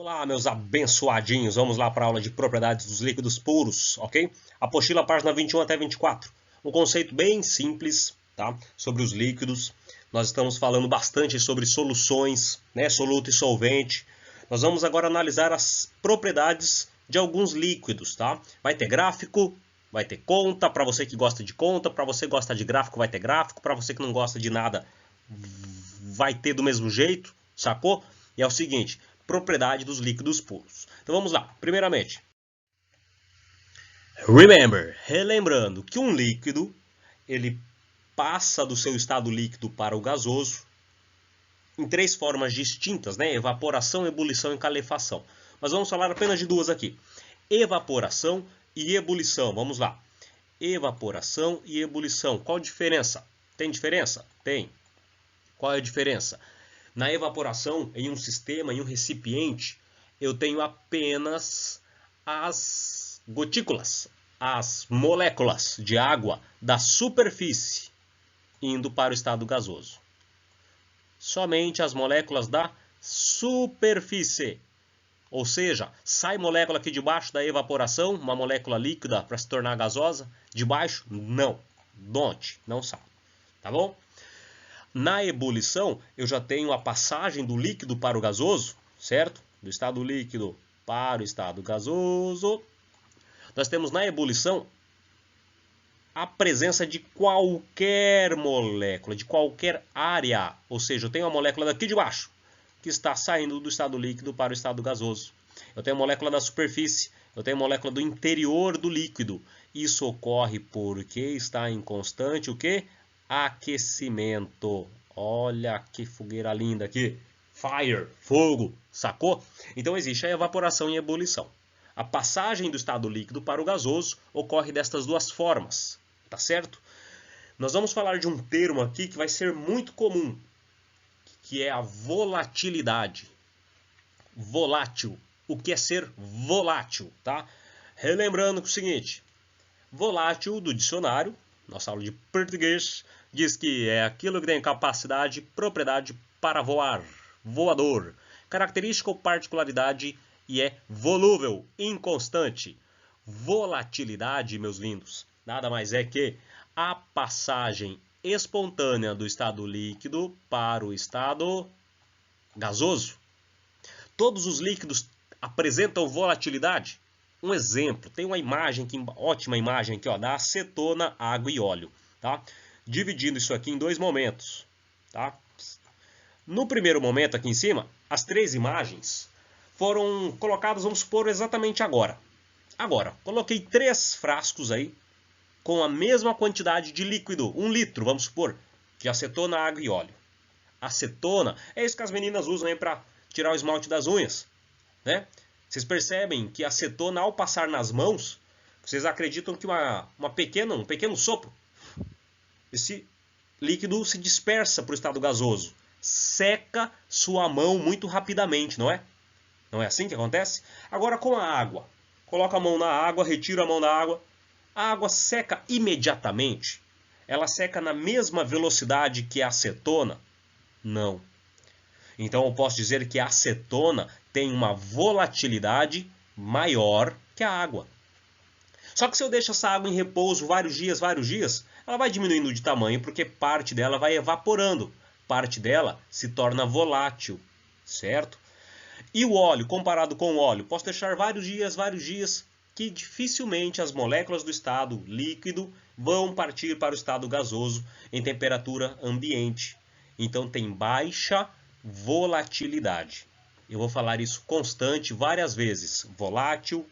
Olá, meus abençoadinhos. Vamos lá para a aula de propriedades dos líquidos puros, ok? Apostila, página 21 até 24. Um conceito bem simples, tá? Sobre os líquidos. Nós estamos falando bastante sobre soluções, né? Soluto e solvente. Nós vamos agora analisar as propriedades de alguns líquidos, tá? Vai ter gráfico, vai ter conta, para você que gosta de conta, para você que gosta de gráfico, vai ter gráfico, para você que não gosta de nada, vai ter do mesmo jeito, sacou? E é o seguinte, propriedade dos líquidos puros. Então vamos lá. Primeiramente, relembrando que um líquido, ele passa do seu estado líquido para o gasoso em três formas distintas, né? Evaporação, ebulição e calefação. Mas vamos falar apenas de duas aqui. Evaporação e ebulição. Vamos lá. Evaporação e ebulição. Qual a diferença? Tem diferença? Tem. Qual é a diferença? Na evaporação, em um sistema, em um recipiente, eu tenho apenas as gotículas, as moléculas de água da superfície indo para o estado gasoso. Somente as moléculas da superfície. Ou seja, sai molécula aqui de baixo da evaporação, uma molécula líquida para se tornar gasosa. De baixo, não. Não sai. Tá bom? Na ebulição, eu já tenho a passagem do líquido para o gasoso, certo? Do estado líquido para o estado gasoso. Nós temos na ebulição a presença de qualquer molécula, de qualquer área. Ou seja, eu tenho a molécula daqui de baixo, que está saindo do estado líquido para o estado gasoso. Eu tenho a molécula da superfície, eu tenho a molécula do interior do líquido. Isso ocorre porque está em constante o quê? Aquecimento. Olha que fogueira linda aqui. Fire, fogo, sacou? Então existe a evaporação e a ebulição. A passagem do estado líquido para o gasoso ocorre destas duas formas, tá certo? Nós vamos falar de um termo aqui que vai ser muito comum, que é a volatilidade. Volátil. O que é ser volátil, tá? Relembrando que é o seguinte, volátil do dicionário, nossa aula de português, diz que é aquilo que tem capacidade, propriedade para voar, voador, característica ou particularidade e é volúvel, inconstante. Volatilidade, meus lindos, nada mais é que a passagem espontânea do estado líquido para o estado gasoso. Todos os líquidos apresentam volatilidade? Um exemplo, tem uma imagem, ótima imagem aqui, ó, da acetona, água e óleo, tá? Dividindo isso aqui em dois momentos, tá? No primeiro momento aqui em cima, as três imagens foram colocadas, vamos supor, exatamente agora. Agora, coloquei 3 frascos aí com a mesma quantidade de líquido, 1 litro, vamos supor, de acetona, água e óleo. Acetona é isso que as meninas usam aí para tirar o esmalte das unhas, né? Vocês percebem que a acetona, ao passar nas mãos, vocês acreditam que um pequeno sopro, esse líquido se dispersa para o estado gasoso. Seca sua mão muito rapidamente, não é? Não é assim que acontece? Agora com a água. Coloca a mão na água, retira a mão da água. A água seca imediatamente? Ela seca na mesma velocidade que a acetona? Não. Então eu posso dizer que a acetona tem uma volatilidade maior que a água. Só que se eu deixo essa água em repouso vários dias, ela vai diminuindo de tamanho porque parte dela vai evaporando. Parte dela se torna volátil, certo? E o óleo, comparado com o óleo, posso deixar vários dias, que dificilmente as moléculas do estado líquido vão partir para o estado gasoso em temperatura ambiente. Então tem baixa volatilidade. Eu vou falar isso constante várias vezes. Volátil,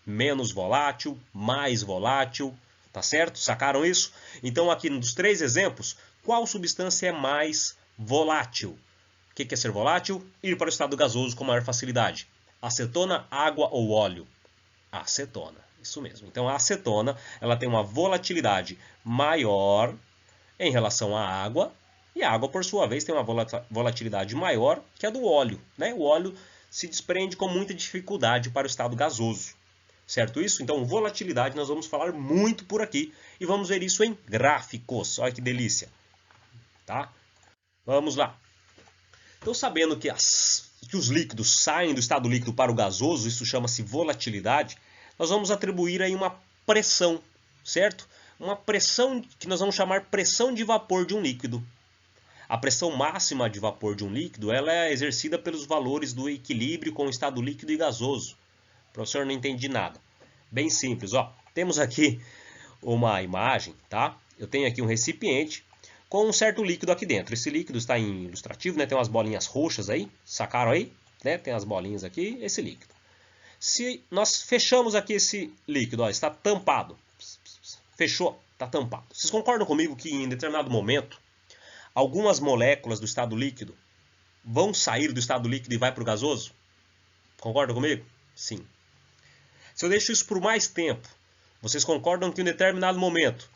menos volátil, mais volátil, tá certo? Sacaram isso? Então aqui nos 3 exemplos, qual substância é mais volátil? O que é ser volátil? Ir para o estado gasoso com maior facilidade. Acetona, água ou óleo? Acetona, isso mesmo. Então a acetona, ela tem uma volatilidade maior em relação à água, e a água, por sua vez, tem uma volatilidade maior que a do óleo, né? O óleo se desprende com muita dificuldade para o estado gasoso. Certo isso? Então, volatilidade nós vamos falar muito por aqui e vamos ver isso em gráficos. Olha que delícia. Tá? Vamos lá. Então, sabendo que as que os líquidos saem do estado líquido para o gasoso, isso chama-se volatilidade, nós vamos atribuir aí uma pressão, certo? Uma pressão que nós vamos chamar pressão de vapor de um líquido. A pressão máxima de vapor de um líquido ela é exercida pelos valores do equilíbrio com o estado líquido e gasoso. Professor, não entendi nada. Bem simples, ó. Temos aqui uma imagem, tá? Eu tenho aqui um recipiente com um certo líquido aqui dentro. Esse líquido está em ilustrativo, né? Tem umas bolinhas roxas aí, sacaram aí? Né? Tem as bolinhas aqui, esse líquido. Se nós fechamos aqui esse líquido, ó, está tampado. Fechou, está tampado. Vocês concordam comigo que em determinado momento, algumas moléculas do estado líquido vão sair do estado líquido e vai para o gasoso? Concordam comigo? Sim. Se eu deixo isso por mais tempo, vocês concordam que em determinado momento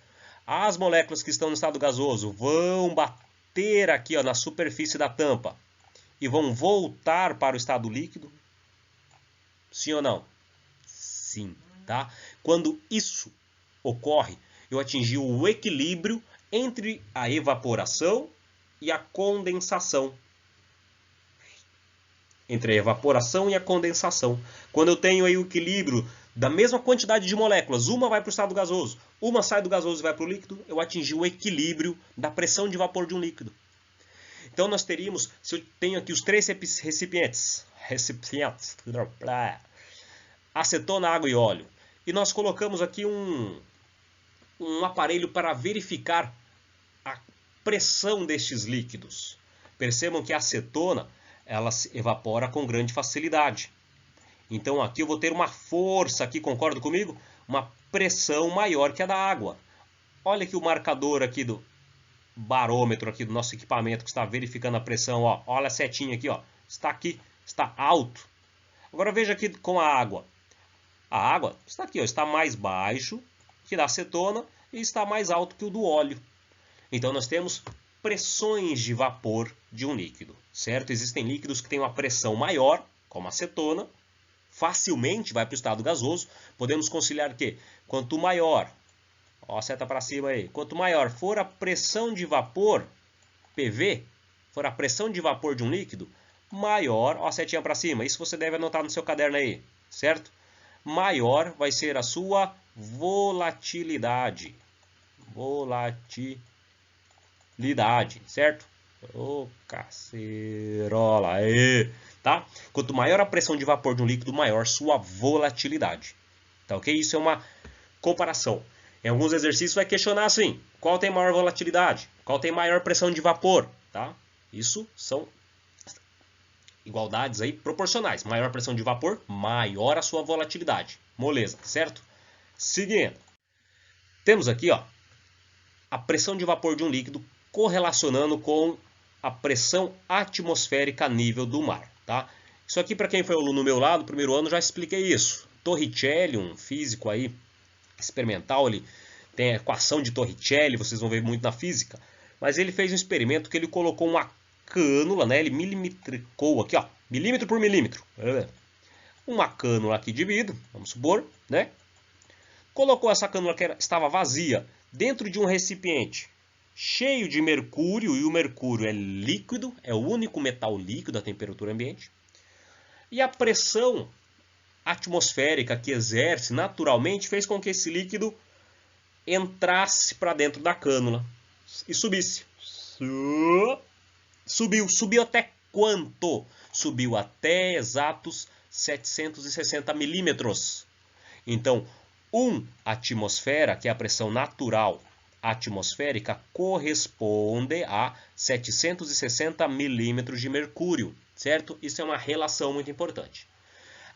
as moléculas que estão no estado gasoso vão bater aqui ó, na superfície da tampa e vão voltar para o estado líquido? Sim ou não? Sim, tá? Quando isso ocorre, eu atingi o equilíbrio entre a evaporação e a condensação. Entre a evaporação e a condensação. Quando eu tenho aí o equilíbrio da mesma quantidade de moléculas, uma vai para o estado gasoso, uma sai do gasoso e vai para o líquido, eu atingi o equilíbrio da pressão de vapor de um líquido. Então nós teríamos, se eu tenho aqui os três recipientes, acetona, água e óleo, e nós colocamos aqui um aparelho para verificar a pressão destes líquidos. Percebam que a acetona ela se evapora com grande facilidade. Então aqui eu vou ter uma força, aqui, concorda comigo? Uma pressão maior que a da água. Olha aqui o marcador aqui do barômetro aqui do nosso equipamento que está verificando a pressão. Ó. Olha a setinha aqui, ó. Está aqui, está alto. Agora veja aqui com a água. A água está aqui, ó, está mais baixo que da acetona e está mais alto que o do óleo. Então nós temos pressões de vapor de um líquido, certo? Existem líquidos que têm uma pressão maior, como a acetona, facilmente vai para o estado gasoso. Podemos conciliar que quanto maior, ó, a seta para cima aí, quanto maior for a pressão de vapor, PV, for a pressão de vapor de um líquido, maior, ó, a setinha para cima, isso você deve anotar no seu caderno aí, certo? Maior vai ser a sua volatilidade. Volatilidade, certo? Ô, cacerola aí, tá? Quanto maior a pressão de vapor de um líquido, maior sua volatilidade. Tá ok? Isso é uma comparação. Em alguns exercícios vai questionar assim, qual tem maior volatilidade? Qual tem maior pressão de vapor? Tá? Isso são igualdades aí proporcionais. Maior pressão de vapor, maior a sua volatilidade. Moleza, certo? Seguindo. Temos aqui, ó, a pressão de vapor de um líquido correlacionando com a pressão atmosférica a nível do mar, tá? Isso aqui, para quem foi aluno no meu lado, no primeiro ano, já expliquei isso. Torricelli, um físico aí experimental, ele tem a equação de Torricelli, vocês vão ver muito na física, mas ele fez um experimento que ele colocou uma cânula, né? Ele milimetricou aqui, ó, milímetro por milímetro, uma cânula aqui de vidro, vamos supor, né? Colocou essa cânula que estava vazia dentro de um recipiente cheio de mercúrio, e o mercúrio é líquido, é o único metal líquido à temperatura ambiente. E a pressão atmosférica que exerce naturalmente fez com que esse líquido entrasse para dentro da cânula e subisse. Subiu até quanto? Subiu até exatos 760 milímetros. Então, atmosfera, que é a pressão natural atmosférica, corresponde a 760 milímetros de mercúrio, certo? Isso é uma relação muito importante.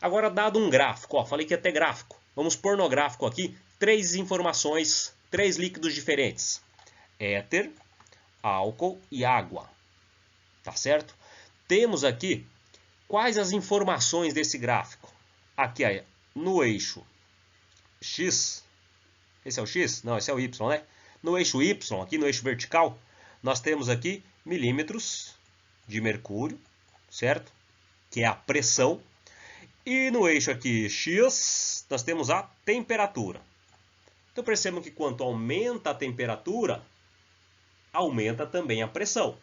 Agora, dado um gráfico, ó, falei que ia ter gráfico. Vamos pôr no gráfico aqui 3 informações, 3 líquidos diferentes. Éter, álcool e água. Tá certo? Temos aqui quais as informações desse gráfico. Aqui ó, no eixo X, esse é o X? Não, esse é o Y, né? No eixo Y, aqui no eixo vertical, nós temos aqui milímetros de mercúrio, certo? Que é a pressão. E no eixo aqui X, nós temos a temperatura. Então percebam que quanto aumenta a temperatura, aumenta também a pressão,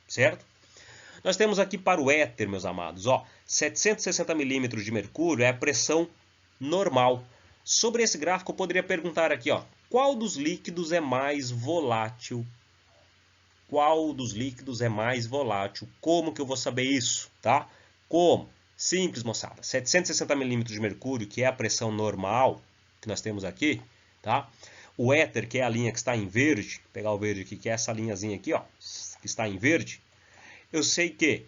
certo? Nós temos aqui para o éter, meus amados, ó, 760 milímetros de mercúrio é a pressão normal. Sobre esse gráfico eu poderia perguntar aqui, ó, qual dos líquidos é mais volátil? Qual dos líquidos é mais volátil? Como que eu vou saber isso, tá? Como? Simples, moçada. 760 milímetros de mercúrio, que é a pressão normal que nós temos aqui, tá? O éter, que é a linha que está em verde, vou pegar o verde aqui, que é essa linhazinha aqui, ó, que está em verde. Eu sei que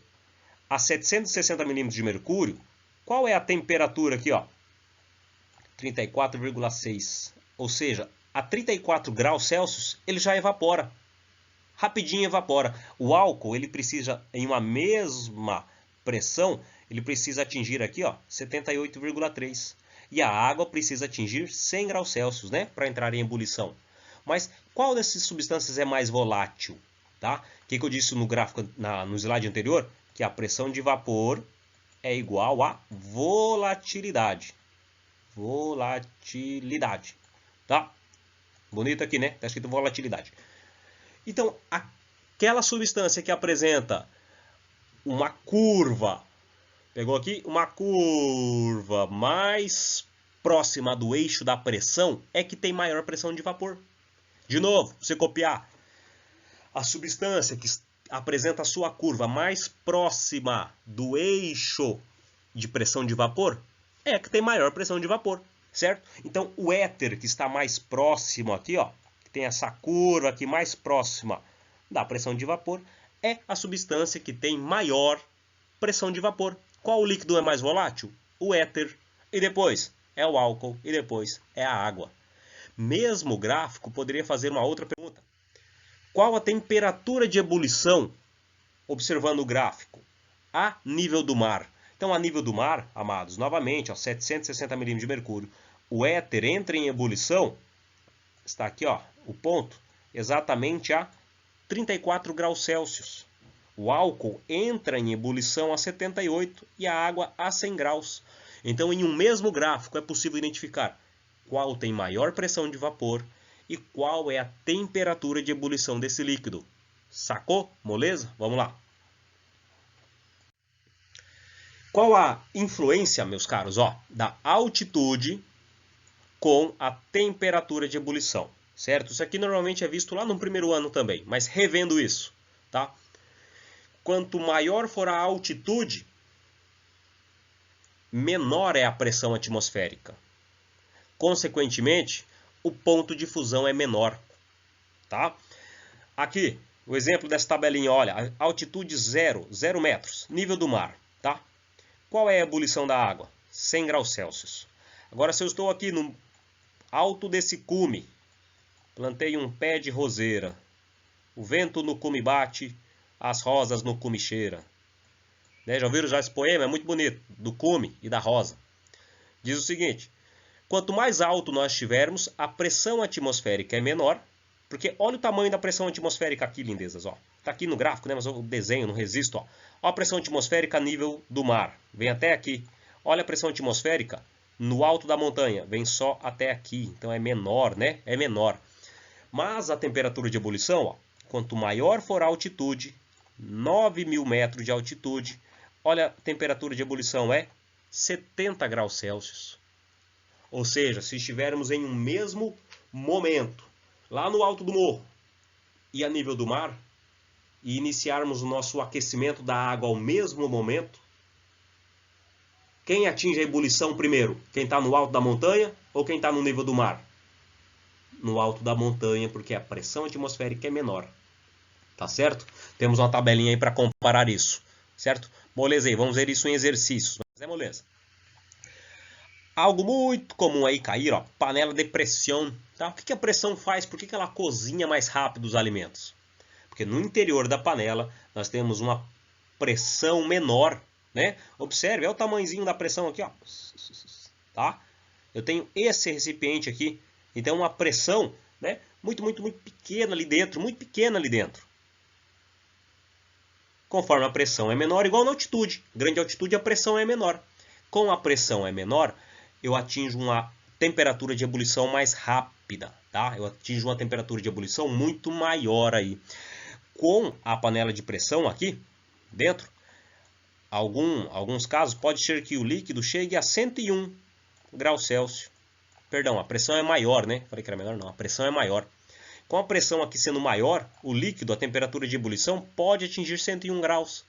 a 760 milímetros de mercúrio, qual é a temperatura aqui, ó? 34,6. Ou seja, a 34 graus Celsius, ele já evapora. Rapidinho evapora. O álcool, ele precisa, em uma mesma pressão, ele precisa atingir aqui, ó, 78,3. E a água precisa atingir 100 graus Celsius, né, para entrar em ebulição. Mas qual dessas substâncias é mais volátil? Tá? O que eu disse no gráfico, no slide anterior? Que a pressão de vapor é igual a volatilidade. Volatilidade. Tá? Bonito aqui, né? Tá escrito volatilidade. Então, aquela substância que apresenta uma curva, pegou aqui? Uma curva mais próxima do eixo da pressão é que tem maior pressão de vapor. De novo, você copiar a substância que apresenta a sua curva mais próxima do eixo de pressão de vapor é que tem maior pressão de vapor, certo? Então, o éter que está mais próximo aqui, ó, que tem essa curva aqui mais próxima da pressão de vapor, é a substância que tem maior pressão de vapor. Qual o líquido é mais volátil? O éter. E depois é o álcool. E depois é a água. Mesmo gráfico poderia fazer uma outra pergunta. Qual a temperatura de ebulição, observando o gráfico, a nível do mar? Então, a nível do mar, amados, novamente, ó, 760 milímetros de mercúrio, o éter entra em ebulição, está aqui, ó, o ponto, exatamente a 34 graus Celsius. O álcool entra em ebulição a 78 e a água a 100 graus. Então, em um mesmo gráfico, é possível identificar qual tem maior pressão de vapor e qual é a temperatura de ebulição desse líquido. Sacou? Moleza? Vamos lá. Qual a influência, meus caros, ó, da altitude com a temperatura de ebulição? Certo? Isso aqui normalmente é visto lá no primeiro ano também, mas revendo isso, tá? Quanto maior for a altitude, menor é a pressão atmosférica. Consequentemente, o ponto de fusão é menor, tá? Aqui, o exemplo dessa tabelinha, olha, altitude 0 metros, nível do mar, tá? Qual é a ebulição da água? 100 graus Celsius. Agora, se eu estou aqui no alto desse cume, plantei um pé de roseira, o vento no cume bate, as rosas no cume cheira. Né? Já ouviram já esse poema? É muito bonito, do cume e da rosa. Diz o seguinte, quanto mais alto nós estivermos, a pressão atmosférica é menor, porque olha o tamanho da pressão atmosférica aqui, lindezas, ó. Tá aqui no gráfico, né? Mas o desenho, no registro, ó. Olha a pressão atmosférica a nível do mar, vem até aqui. Olha a pressão atmosférica no alto da montanha, vem só até aqui. Então é menor, né? É menor. Mas a temperatura de ebulição, ó, quanto maior for a altitude, 9.000 metros de altitude, olha a temperatura de ebulição é 70 graus Celsius. Ou seja, se estivermos em um mesmo momento, lá no alto do morro e a nível do mar, e iniciarmos o nosso aquecimento da água ao mesmo momento, quem atinge a ebulição primeiro? Quem está no alto da montanha ou quem está no nível do mar? No alto da montanha, porque a pressão atmosférica é menor. Tá certo? Temos uma tabelinha aí para comparar isso. Certo? Moleza aí, vamos ver isso em exercícios. Mas é moleza. Algo muito comum aí cair, ó, panela de pressão. Tá? O que a pressão faz? Por que ela cozinha mais rápido os alimentos? Porque no interior da panela nós temos uma pressão menor, né? Observe, é o tamanhozinho da pressão aqui, ó. Tá? Eu tenho esse recipiente aqui, então uma pressão, né, muito pequena ali dentro, muito pequena ali dentro. Conforme a pressão é menor, igual na altitude. Grande altitude, a pressão é menor. Com a pressão é menor, eu atinjo uma temperatura de ebulição mais rápida, tá? Eu atinjo uma temperatura de ebulição muito maior aí. Com a panela de pressão aqui, dentro, alguns casos pode ser que o líquido chegue a 101 graus Celsius. Perdão, a pressão é maior, né? Falei que era menor, não. A pressão é maior. Com a pressão aqui sendo maior, o líquido, a temperatura de ebulição, pode atingir 101 graus.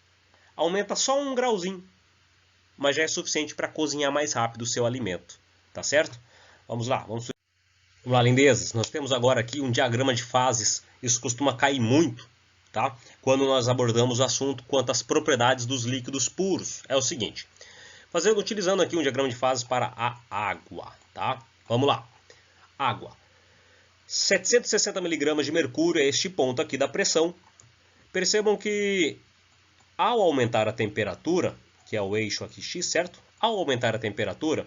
Aumenta só um grauzinho, mas já é suficiente para cozinhar mais rápido o seu alimento. Tá certo? Vamos lá, vamos lá, lindezas. Nós temos agora aqui um diagrama de fases. Isso costuma cair muito, tá? Quando nós abordamos o assunto quanto às propriedades dos líquidos puros. É o seguinte, utilizando aqui um diagrama de fases para a água, tá? Vamos lá. Água. 760 mg de mercúrio é este ponto aqui da pressão. Percebam que ao aumentar a temperatura, que é o eixo aqui x, certo? Ao aumentar a temperatura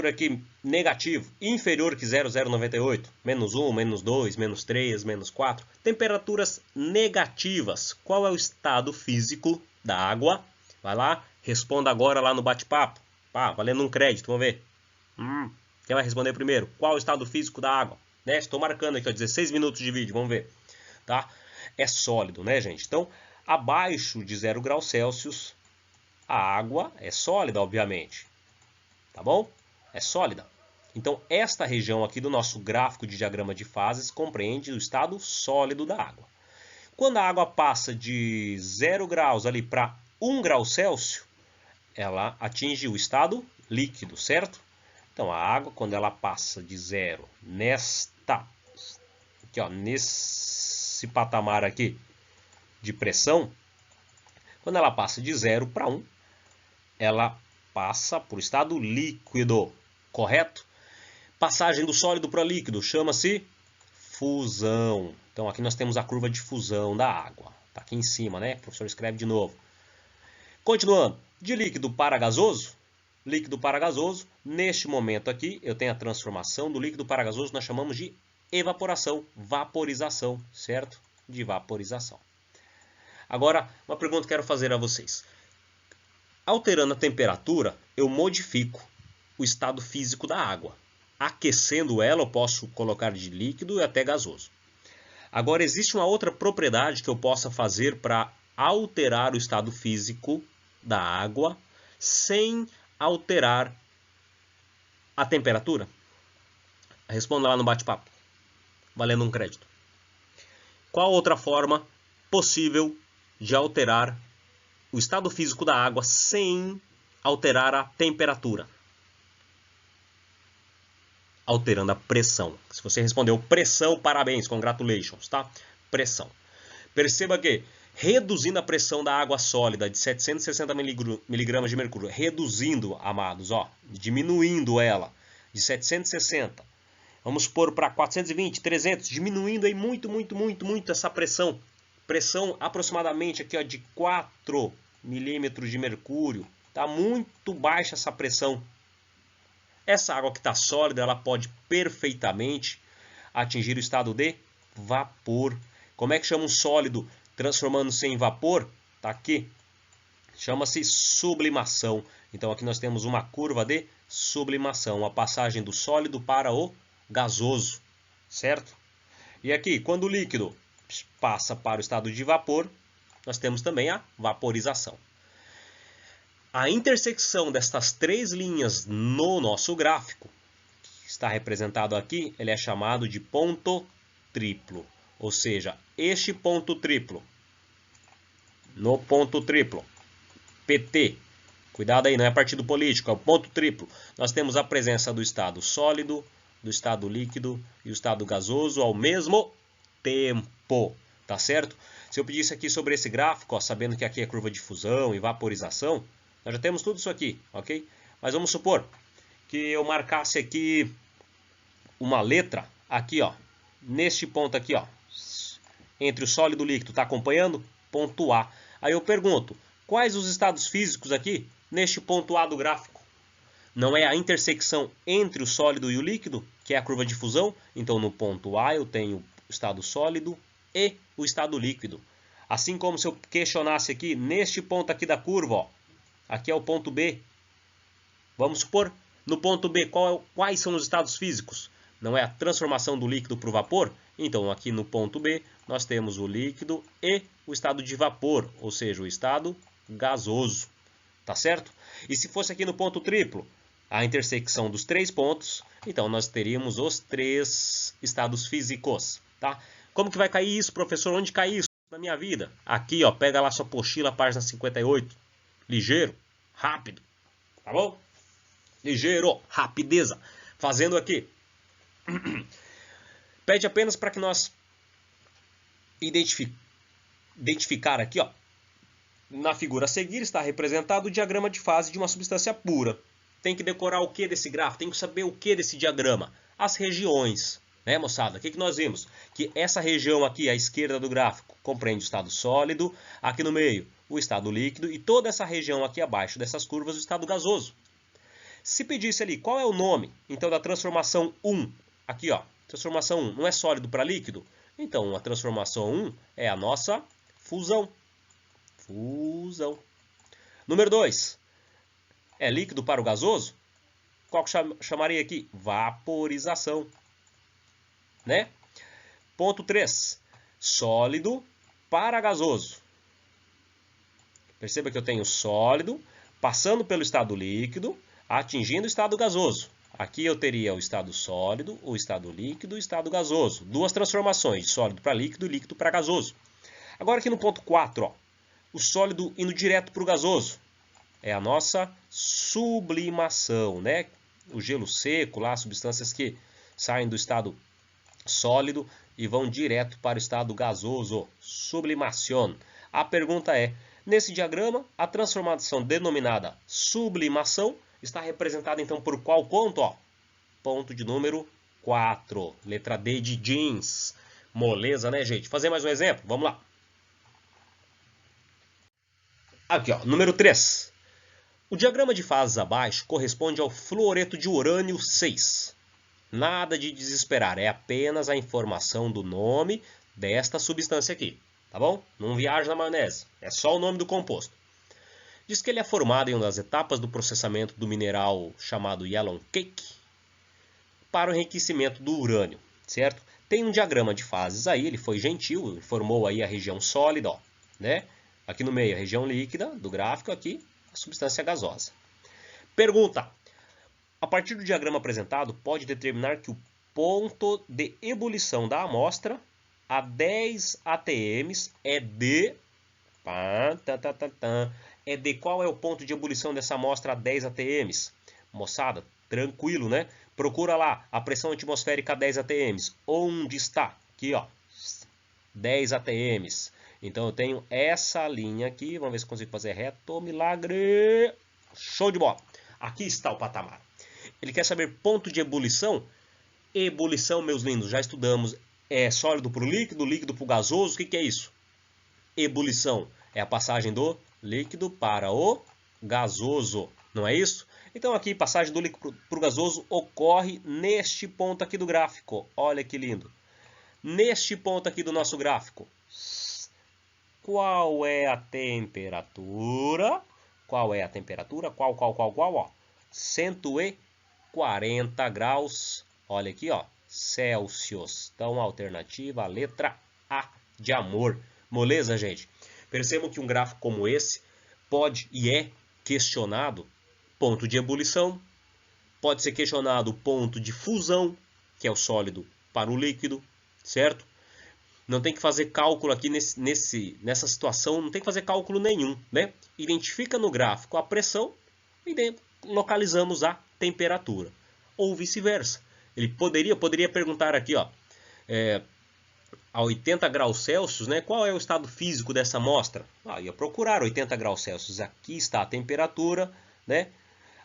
aqui negativo, inferior que 0,098, menos 1, menos 2, menos 3, menos 4. Temperaturas negativas. Qual é o estado físico da água? Vai lá, responda agora lá no bate-papo. Valendo um crédito, vamos ver. Quem vai responder primeiro? Qual é o estado físico da água? Né? Estou marcando aqui, ó, 16 minutos de vídeo, vamos ver. Tá? É sólido, né, gente? Então, abaixo de 0 graus Celsius, a água é sólida, obviamente. Tá bom? É sólida. Então, esta região aqui do nosso gráfico de diagrama de fases compreende o estado sólido da água. Quando a água passa de 0 graus ali para 1 grau Celsius, ela atinge o estado líquido, certo? Então, a água, quando ela passa de 0 nesse patamar aqui de pressão, quando ela passa de 0 para 1, ela passa por estado líquido, correto? Passagem do sólido para líquido chama-se fusão. Então, aqui nós temos a curva de fusão da água. Está aqui em cima, né? O professor escreve de novo. Continuando, de líquido para gasoso, neste momento aqui, eu tenho a transformação do líquido para gasoso, nós chamamos de evaporação, vaporização, certo? De vaporização. Agora, uma pergunta que quero fazer a vocês. Alterando a temperatura, eu modifico o estado físico da água. Aquecendo ela, eu posso colocar de líquido e até gasoso. Agora, existe uma outra propriedade que eu possa fazer para alterar o estado físico da água sem alterar a temperatura? Responda lá no bate-papo, valendo um crédito. Qual outra forma possível de alterar o estado físico da água sem alterar a temperatura? Alterando a pressão. Se você respondeu pressão, parabéns, congratulations, tá? Pressão. Perceba que reduzindo a pressão da água sólida de 760 mg de mercúrio, reduzindo, amados, ó, diminuindo ela de 760, vamos pôr para 420, 300, diminuindo aí muito essa pressão. Pressão aproximadamente aqui, ó, de 4 milímetros de mercúrio. Tá muito baixa essa pressão. Essa água que está sólida, ela pode perfeitamente atingir o estado de vapor. Como é que chama um sólido transformando-se em vapor? Tá aqui. Chama-se sublimação. Então aqui nós temos uma curva de sublimação, a passagem do sólido para o gasoso, certo? E aqui, quando o líquido passa para o estado de vapor, nós temos também a vaporização. A intersecção destas três linhas no nosso gráfico, que está representado aqui, ele é chamado de ponto triplo. Ou seja, este ponto triplo, no ponto triplo, PT, cuidado aí, não é partido político, é o ponto triplo. Nós temos a presença do estado sólido, do estado líquido e o estado gasoso ao mesmo tempo, tá certo? Se eu pedisse aqui sobre esse gráfico, ó, sabendo que aqui é curva de fusão e vaporização, nós já temos tudo isso aqui, ok? Mas vamos supor que eu marcasse aqui uma letra, aqui, ó, neste ponto aqui, ó, entre o sólido e o líquido, tá acompanhando? Ponto A. Aí eu pergunto, quais os estados físicos aqui neste ponto A do gráfico? Não é a intersecção entre o sólido e o líquido, que é a curva de fusão? Então no ponto A eu tenho o estado sólido e o estado líquido. Assim como se eu questionasse aqui, neste ponto aqui da curva, ó, aqui é o ponto B. Vamos supor, no ponto B, quais são os estados físicos? Não é a transformação do líquido para o vapor? Então, aqui no ponto B, nós temos o líquido e o estado de vapor, ou seja, o estado gasoso. Tá certo? E se fosse aqui no ponto triplo, a intersecção dos 3 pontos, então nós teríamos os 3 estados físicos. Tá? Como que vai cair isso, professor? Onde cai isso na minha vida? Aqui, ó, pega lá sua apostila, página 58. Ligeiro, rápido. Tá bom? Ligeiro, rapideza. Fazendo aqui. Pede apenas para que nós identificar aqui, ó. Na figura a seguir está representado o diagrama de fase de uma substância pura. Tem que decorar o que desse gráfico? Tem que saber o que desse diagrama? As regiões. Né, moçada? O que nós vimos? Que essa região aqui, à esquerda do gráfico, compreende o estado sólido. Aqui no meio, o estado líquido. E toda essa região aqui abaixo dessas curvas, o estado gasoso. Se pedisse ali, qual é o nome, então, da transformação 1? Aqui, ó. Transformação 1 não é sólido para líquido? Então, a transformação 1 é a nossa fusão. Fusão. Número 2. É líquido para o gasoso? Qual que chamaria aqui? Vaporização. Né? Ponto 3. Sólido para gasoso. Perceba que eu tenho sólido passando pelo estado líquido, atingindo o estado gasoso. Aqui eu teria o estado sólido, o estado líquido e o estado gasoso. Duas transformações, de sólido para líquido e líquido para gasoso. Agora aqui no ponto 4, ó, o sólido indo direto para o gasoso. É a nossa sublimação, né? O gelo seco, lá, substâncias que saem do estado sólido e vão direto para o estado gasoso. Sublimação. A pergunta é, nesse diagrama, a transformação denominada sublimação está representada então por qual ponto? Ó? Ponto de número 4. Letra D de jeans. Moleza, né, gente? Fazer mais um exemplo? Vamos lá. Aqui, ó, número 3. O diagrama de fases abaixo corresponde ao fluoreto de urânio 6. Nada de desesperar, é apenas a informação do nome desta substância aqui. Tá bom? Não viaja na maionese, é só o nome do composto. Diz que ele é formado em uma das etapas do processamento do mineral chamado yellow cake para o enriquecimento do urânio, certo? Tem um diagrama de fases aí, ele foi gentil, formou aí a região sólida, ó, né? Aqui no meio a região líquida do gráfico, aqui a substância gasosa. Pergunta: a partir do diagrama apresentado, pode determinar que o ponto de ebulição da amostra a 10 atm é de... É de qual é o ponto de ebulição dessa amostra a 10 atm? Moçada, tranquilo, né? Procura lá a pressão atmosférica a 10 atm. Onde está? Aqui, ó. 10 atm. Então eu tenho essa linha aqui. Vamos ver se consigo fazer reto. Milagre! Show de bola! Aqui está o patamar. Ele quer saber ponto de ebulição? Ebulição, meus lindos, já estudamos. É sólido para o líquido, líquido para o gasoso. O que é isso? Ebulição é a passagem do líquido para o gasoso, não é isso? Então aqui, passagem do líquido para o gasoso ocorre neste ponto aqui do gráfico. Olha que lindo. Neste ponto aqui do nosso gráfico. Qual é a temperatura? Qual é a temperatura? Qual? Ó. 140 graus. Olha aqui, ó. Celsius. Então, a alternativa, a letra A de amor. Moleza, gente? Percebam que um gráfico como esse pode e é questionado ponto de ebulição, pode ser questionado ponto de fusão, que é o sólido para o líquido, certo? Não tem que fazer cálculo aqui nessa situação, não tem que fazer cálculo nenhum, né? Identifica no gráfico a pressão e localizamos a temperatura. Ou vice-versa. Ele poderia perguntar aqui, ó, a 80 graus Celsius, né, qual é o estado físico dessa amostra? Ia procurar 80 graus Celsius. Aqui está a temperatura, né?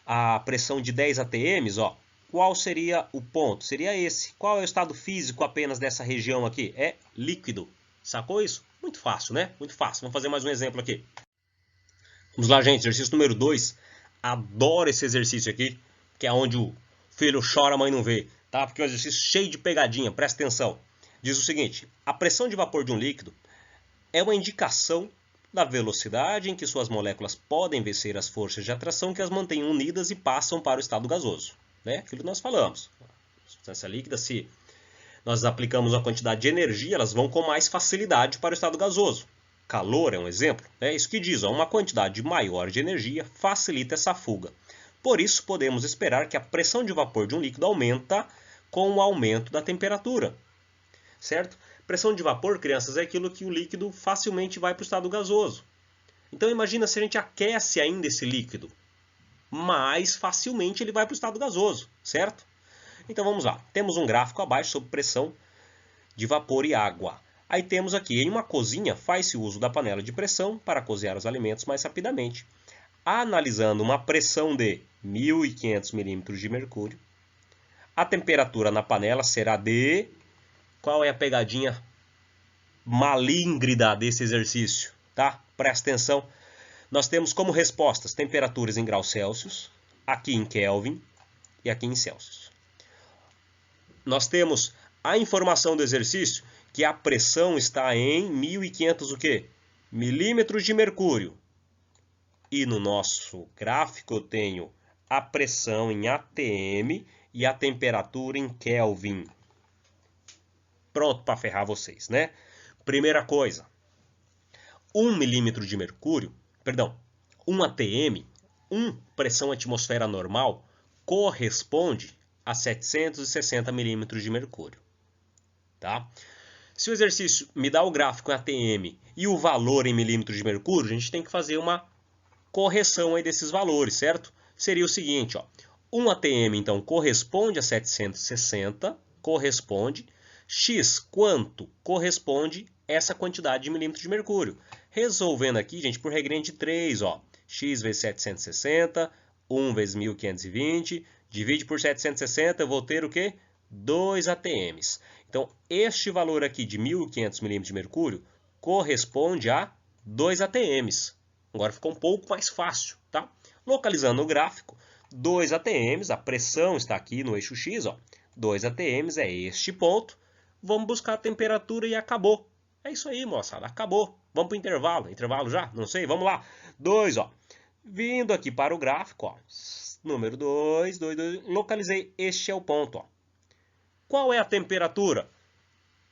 A pressão de 10 atm, ó. Qual seria o ponto? Seria esse. Qual é o estado físico apenas dessa região aqui? É líquido. Sacou isso? Muito fácil, né? Muito fácil. Vamos fazer mais um exemplo aqui. Vamos lá, gente. Exercício número 2. Adoro esse exercício aqui, que é onde o filho chora, a mãe não vê, tá? Porque é um exercício cheio de pegadinha. Presta atenção. Diz o seguinte: a pressão de vapor de um líquido é uma indicação da velocidade em que suas moléculas podem vencer as forças de atração que as mantêm unidas e passam para o estado gasoso. Né? Aquilo que nós falamos. A substância líquida, se nós aplicamos uma quantidade de energia, elas vão com mais facilidade para o estado gasoso. Calor é um exemplo, é isso que diz, uma quantidade maior de energia facilita essa fuga. Por isso, podemos esperar que a pressão de vapor de um líquido aumenta com o aumento da temperatura. Certo? Pressão de vapor, crianças, é aquilo que o líquido facilmente vai para o estado gasoso. Então, imagina se a gente aquece ainda esse líquido. Mais facilmente ele vai para o estado gasoso, certo? Então, vamos lá. Temos um gráfico abaixo sobre pressão de vapor e água. Aí temos aqui, em uma cozinha, faz-se uso da panela de pressão para cozinhar os alimentos mais rapidamente. Analisando uma pressão de 1.500 milímetros de mercúrio, a temperatura na panela será de... Qual é a pegadinha malíngrida desse exercício? Tá? Presta atenção. Nós temos como respostas temperaturas em graus Celsius, aqui em Kelvin e aqui em Celsius. Nós temos a informação do exercício que a pressão está em 1.500 o quê? Milímetros de mercúrio. E no nosso gráfico eu tenho a pressão em atm e a temperatura em Kelvin. Pronto para ferrar vocês, né? Primeira coisa, 1 milímetro de mercúrio, perdão, 1 atm, 1 pressão atmosfera normal, corresponde a 760 milímetros de mercúrio. Tá? Se o exercício me dá o gráfico em atm e o valor em milímetros de mercúrio, a gente tem que fazer uma correção aí desses valores, certo? Seria o seguinte, ó, 1 atm então corresponde a 760, corresponde, x quanto corresponde essa quantidade de milímetros de mercúrio. Resolvendo aqui, gente, por regrinha de 3, ó, x vezes 760, 1 vezes 1520, divide por 760, eu vou ter o quê? 2 atms. Então, este valor aqui de 1.500 milímetros de mercúrio corresponde a 2 atms. Agora ficou um pouco mais fácil, tá? Localizando o gráfico, 2 atms, a pressão está aqui no eixo X, ó. 2 atms é este ponto. Vamos buscar a temperatura e acabou. É isso aí, moçada, acabou. Vamos para o intervalo. Intervalo já? Não sei, vamos lá. 2, ó. Vindo aqui para o gráfico, ó. Número 2, 2, 2. Localizei, este é o ponto, ó. Qual é a temperatura?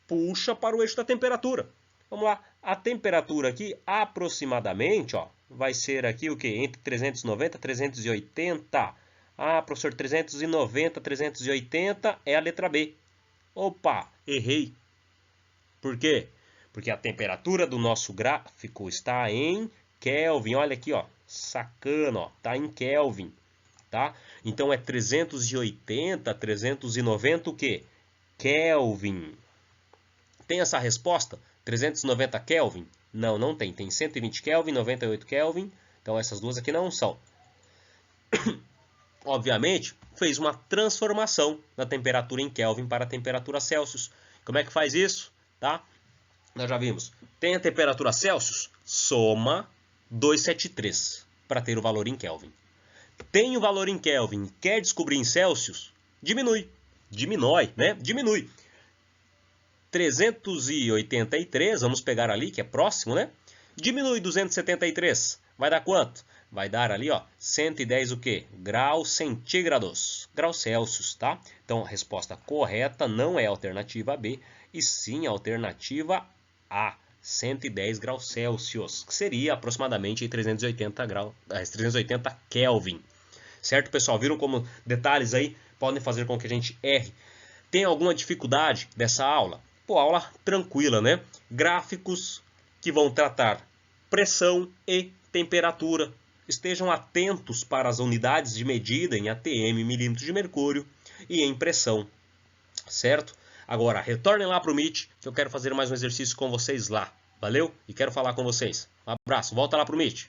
Puxa para o eixo da temperatura. Vamos lá. A temperatura aqui, aproximadamente, ó, vai ser aqui o quê? Entre 390 e 380. Ah, professor, 390, 380 é a letra B. Opa, errei. Por quê? Porque a temperatura do nosso gráfico está em Kelvin. Olha aqui, ó, sacana, ó, tá em Kelvin, tá? Então é 380, 390 o quê? Kelvin. Tem essa resposta? 390 Kelvin? Não, não tem. Tem 120 Kelvin, 98 Kelvin. Então essas duas aqui não são. Obviamente, fez uma transformação da temperatura em Kelvin para a temperatura Celsius. Como é que faz isso? Tá? Nós já vimos. Tem a temperatura Celsius? Soma 273 para ter o valor em Kelvin. Tem o valor em Kelvin, quer descobrir em Celsius? Diminui. Diminui, né? Diminui. 383, vamos pegar ali, que é próximo, né? Diminui 273. Vai dar quanto? Vai dar ali, ó, 110 o quê? Graus centígrados. Graus Celsius, tá? Então, a resposta correta não é a alternativa B, e sim a alternativa A, 110 graus Celsius, que seria aproximadamente 380 Kelvin. Certo, pessoal? Viram como detalhes aí podem fazer com que a gente erre? Tem alguma dificuldade dessa aula? Pô, aula tranquila, né? Gráficos que vão tratar pressão e temperatura. Estejam atentos para as unidades de medida em atm, milímetros de mercúrio, e em pressão, certo? Agora, retornem lá para o Meet, que eu quero fazer mais um exercício com vocês lá. Valeu? E quero falar com vocês. Um abraço, volta lá para o Meet.